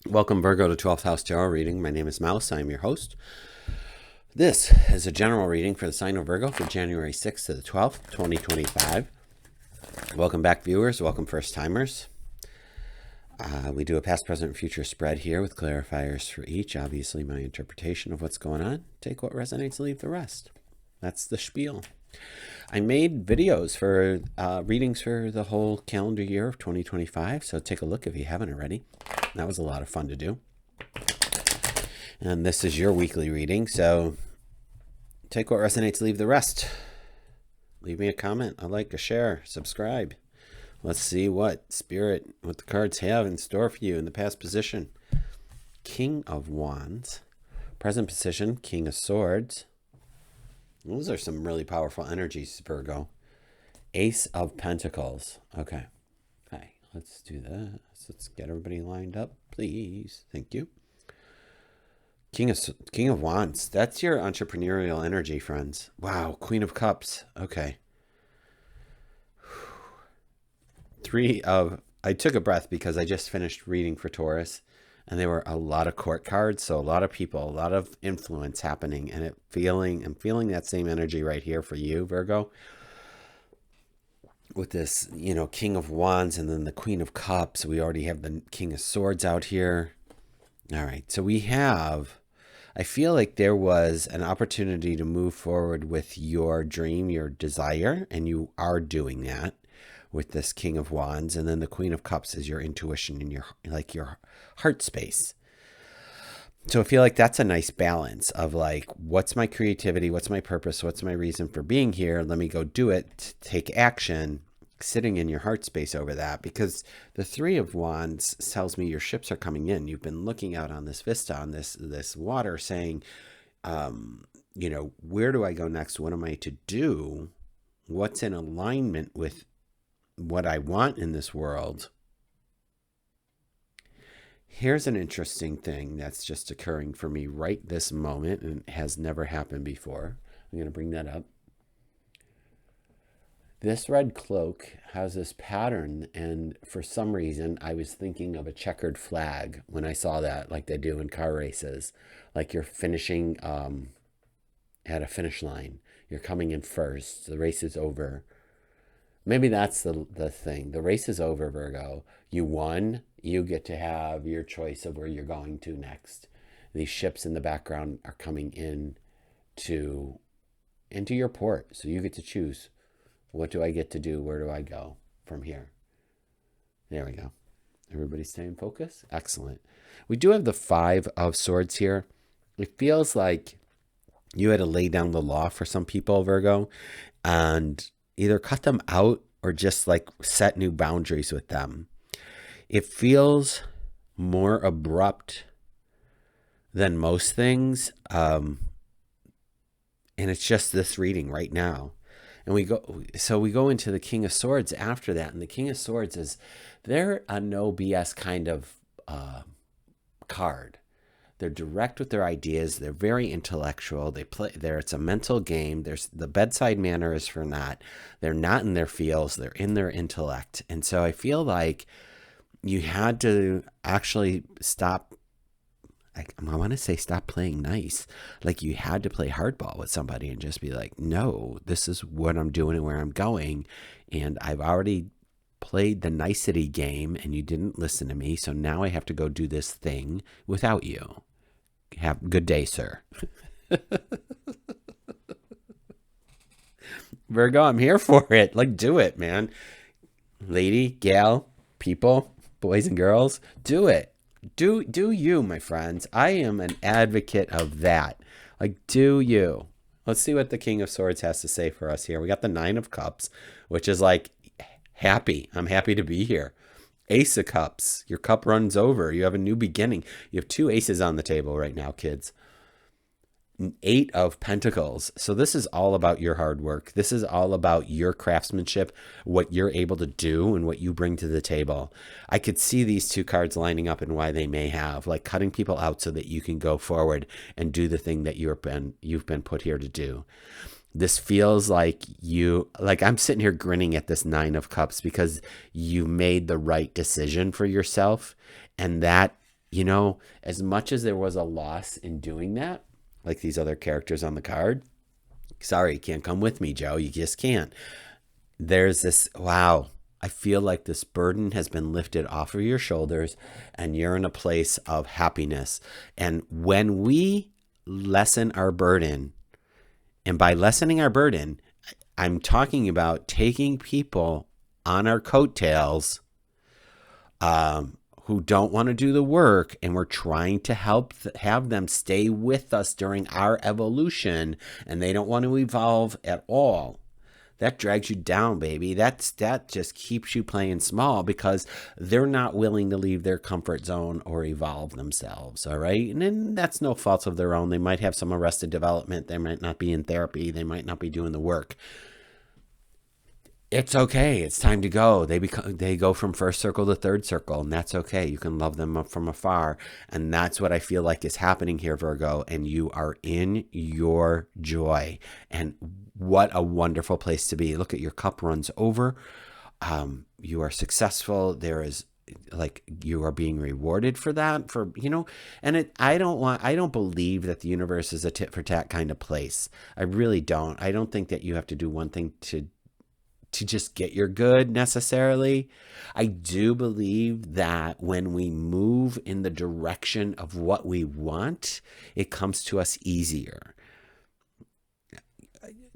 Welcome, Virgo, to 12th House Tarot Reading. My name is Mouse. I am your host. This is a general reading for the sign of Virgo for January 6th to the 12th, 2025. Welcome back, viewers. Welcome, first-timers. We do a past, present, and future spread here with clarifiers for each. Obviously, my interpretation of what's going on. Take what resonates, leave the rest. That's the spiel. I made videos for readings for the whole calendar year of 2025, so take a look if you haven't already. That was a lot of fun to do. And this is your weekly reading, so take what resonates, leave the rest. Leave me a comment, a like, a share, subscribe. Let's see what the cards have in store for you in the past position. King of Wands. Present position, King of Swords. Those are some really powerful energies, Virgo. Ace of Pentacles. Okay. Let's do that. Let's get everybody lined up, please. Thank you. King of Wands. That's your entrepreneurial energy, friends. Wow. Queen of Cups. Okay. I took a breath because I just finished reading for Taurus, and there were a lot of court cards, so a lot of people, a lot of influence happening, and I'm feeling that same energy right here for you, Virgo. With this, King of Wands and then the Queen of Cups. We already have the King of Swords out here. All right, so I feel like there was an opportunity to move forward with your dream, your desire, and you are doing that with this King of Wands. And then the Queen of Cups is your intuition and your heart space. So I feel like that's a nice balance of what's my creativity? What's my purpose? What's my reason for being here? Let me go do it, take action, sitting in your heart space over that, because the Three of Wands tells me your ships are coming in. You've been looking out on this vista, on this water, saying, where do I go next? What am I to do? What's in alignment with what I want in this world? Here's an interesting thing that's just occurring for me right this moment and has never happened before. I'm going to bring that up. This red cloak has this pattern, and for some reason, I was thinking of a checkered flag when I saw that, like they do in car races. Like you're finishing at a finish line. You're coming in first. The race is over. Maybe that's the thing. The race is over, Virgo. You won. You get to have your choice of where you're going to next. These ships in the background are coming into your port, so you get to choose. What do I get to do? Where do I go from here? There we go. Everybody staying focused? Excellent. We do have the Five of Swords here. It feels like you had to lay down the law for some people, Virgo, and either cut them out or just set new boundaries with them. It feels more abrupt than most things. And it's just this reading right now. And we go into the King of Swords after that. And the King of Swords they're a no BS kind of card. They're direct with their ideas. They're very intellectual. It's a mental game. The bedside manner is for not. They're not in their feels. They're in their intellect. And so I feel like you had to actually stop. I want to say stop playing nice. Like you had to play hardball with somebody and just be like, no, this is what I'm doing and where I'm going. And I've already played the nicety game and you didn't listen to me. So now I have to go do this thing without you. Have a good day, sir. Virgo, I'm here for it. Do it, man. Lady, gal, people, boys and girls, do it. Do you, my friends. I am an advocate of that. Do you. Let's see what the King of Swords has to say for us here. We got the Nine of Cups, which is happy. I'm happy to be here. Ace of Cups. Your cup runs over. You have a new beginning. You have two aces on the table right now, kids. Eight of Pentacles. So this is all about your hard work. This is all about your craftsmanship, what you're able to do and what you bring to the table. I could see these two cards lining up and why they may have, cutting people out so that you can go forward and do the thing that you've been put here to do. This feels like I'm sitting here grinning at this Nine of Cups because you made the right decision for yourself, and that as much as there was a loss in doing that, like these other characters on the card, sorry, you can't come with me, Joe. You just can't. There's this, wow, I feel like this burden has been lifted off of your shoulders and you're in a place of happiness. And when we lessen our burden, and by lessening our burden, I'm talking about taking people on our coattails who don't want to do the work, and we're trying to have them stay with us during our evolution, and they don't want to evolve at all. That drags you down, baby. That just keeps you playing small because they're not willing to leave their comfort zone or evolve themselves, all right? And then that's no fault of their own. They might have some arrested development. They might not be in therapy. They might not be doing the work. It's okay. It's time to go. They go from first circle to third circle, and that's okay. You can love them from afar, and that's what I feel like is happening here, Virgo, and you are in your joy. And what a wonderful place to be. Look at your cup runs over. You are successful. There is like you are being rewarded for that, and I don't believe that the universe is a tit for tat kind of place. I really don't. I don't think that you have to do one thing to just get your good necessarily. I do believe that when we move in the direction of what we want, it comes to us easier.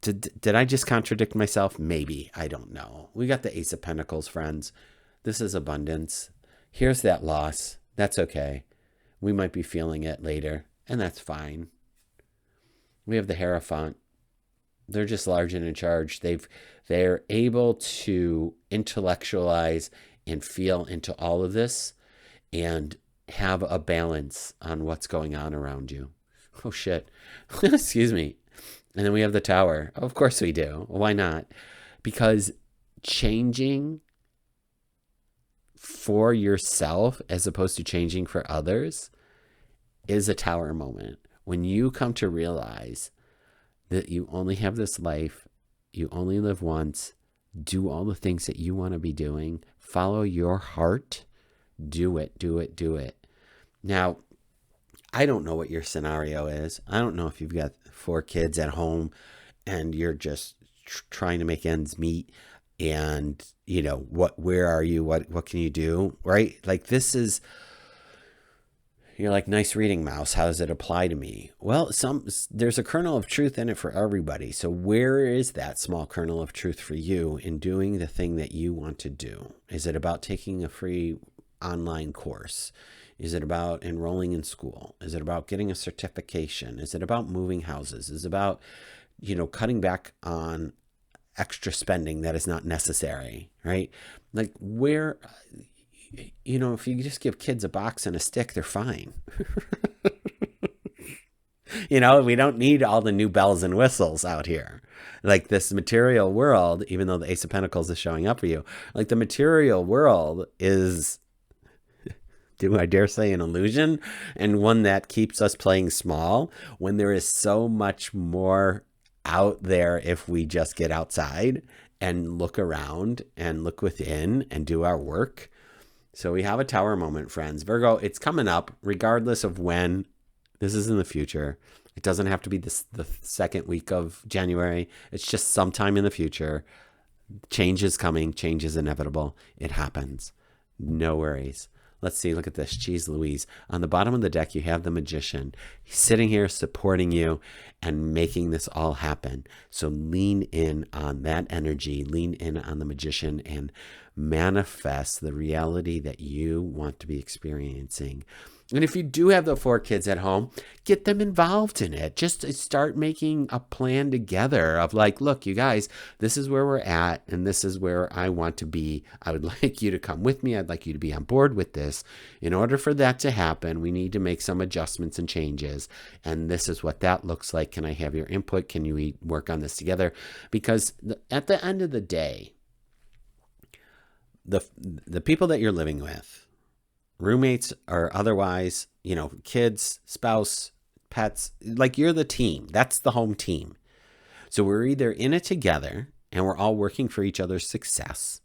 Did I just contradict myself? Maybe. I don't know. We got the Ace of Pentacles, friends. This is abundance. Here's that loss. That's okay. We might be feeling it later, and that's fine. We have the Hierophant. They're just large and in charge. They're able to intellectualize and feel into all of this and have a balance on what's going on around you. Oh, shit. Excuse me. And then we have the Tower. Of course we do. Why not? Because changing for yourself as opposed to changing for others is a Tower moment. When you come to realize that you only have this life, you only live once, do all the things that you want to be doing, follow your heart, do it, do it, do it. Now, I don't know what your scenario is. I don't know if you've got 4 kids at home and you're just trying to make ends meet and, where are you? What can you do? Right? Like you're like, nice reading, Mouse. How does it apply to me? Well, there's a kernel of truth in it for everybody. So where is that small kernel of truth for you in doing the thing that you want to do? Is it about taking a free online course? Is it about enrolling in school? Is it about getting a certification? Is it about moving houses? Is it about, cutting back on extra spending that is not necessary, right? Like where... if you just give kids a box and a stick, they're fine. We don't need all the new bells and whistles out here. Like this material world, even though the Ace of Pentacles is showing up for you, like the material world is, do I dare say, an illusion, and one that keeps us playing small when there is so much more out there if we just get outside and look around and look within and do our work. So we have a Tower moment, friends. Virgo, it's coming up regardless of when. This is in the future. It doesn't have to be the second week of January. It's just sometime in the future. Change is coming. Change is inevitable. It happens. No worries. Let's see. Look at this. Jeez Louise. On the bottom of the deck, you have the Magician. He's sitting here supporting you and making this all happen. So lean in on that energy. Lean in on the Magician and manifest the reality that you want to be experiencing. And if you do have the 4 kids at home, get them involved in it. Just start making a plan together of like, look, you guys, this is where we're at and this is where I want to be. I would like you to come with me. I'd like you to be on board with this. In order for that to happen, we need to make some adjustments and changes. And this is what that looks like. Can I have your input? Can you work on this together? Because at the end of the day, the people that you're living with, roommates or otherwise, kids, spouse, pets, like you're the team. That's the home team. So we're either in it together and we're all working for each other's success,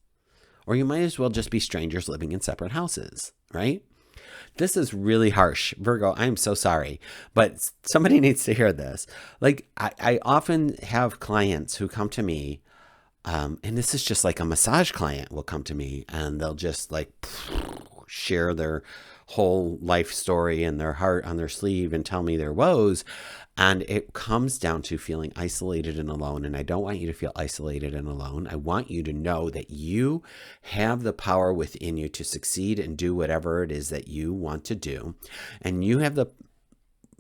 or you might as well just be strangers living in separate houses, right? This is really harsh. Virgo, I am so sorry, but somebody needs to hear this. Like, I often have clients who come to me, and this is just like a massage client will come to me and they'll just like share their whole life story and their heart on their sleeve and tell me their woes. And it comes down to feeling isolated and alone. And I don't want you to feel isolated and alone. I want you to know that you have the power within you to succeed and do whatever it is that you want to do. And you have the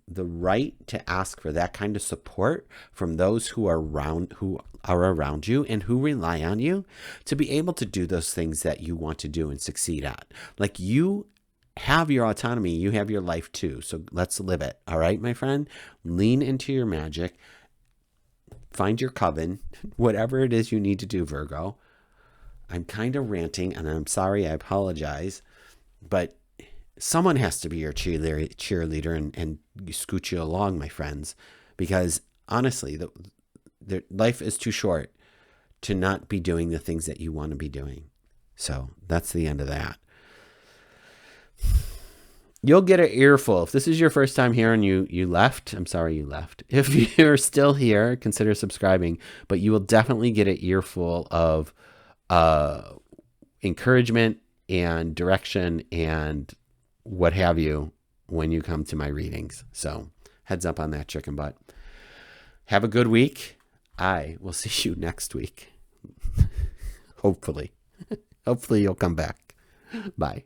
right to ask for that kind of support from those who are around you and who rely on you to be able to do those things that you want to do and succeed at. Like, you have your autonomy, you have your life too. So let's live it. All right, my friend, lean into your magic, find your coven, whatever it is you need to do, Virgo. I'm kind of ranting and I'm sorry, I apologize, but someone has to be your cheerleader and scoot you along, my friends, because honestly, the life is too short to not be doing the things that you want to be doing. So that's the end of that. You'll get an earful. If this is your first time here and you left, I'm sorry you left. If you're still here, consider subscribing, but you will definitely get an earful of encouragement and direction and what have you when you come to my readings. So heads up on that, chicken butt. Have a good week. I will see you next week. Hopefully. Hopefully you'll come back. Bye.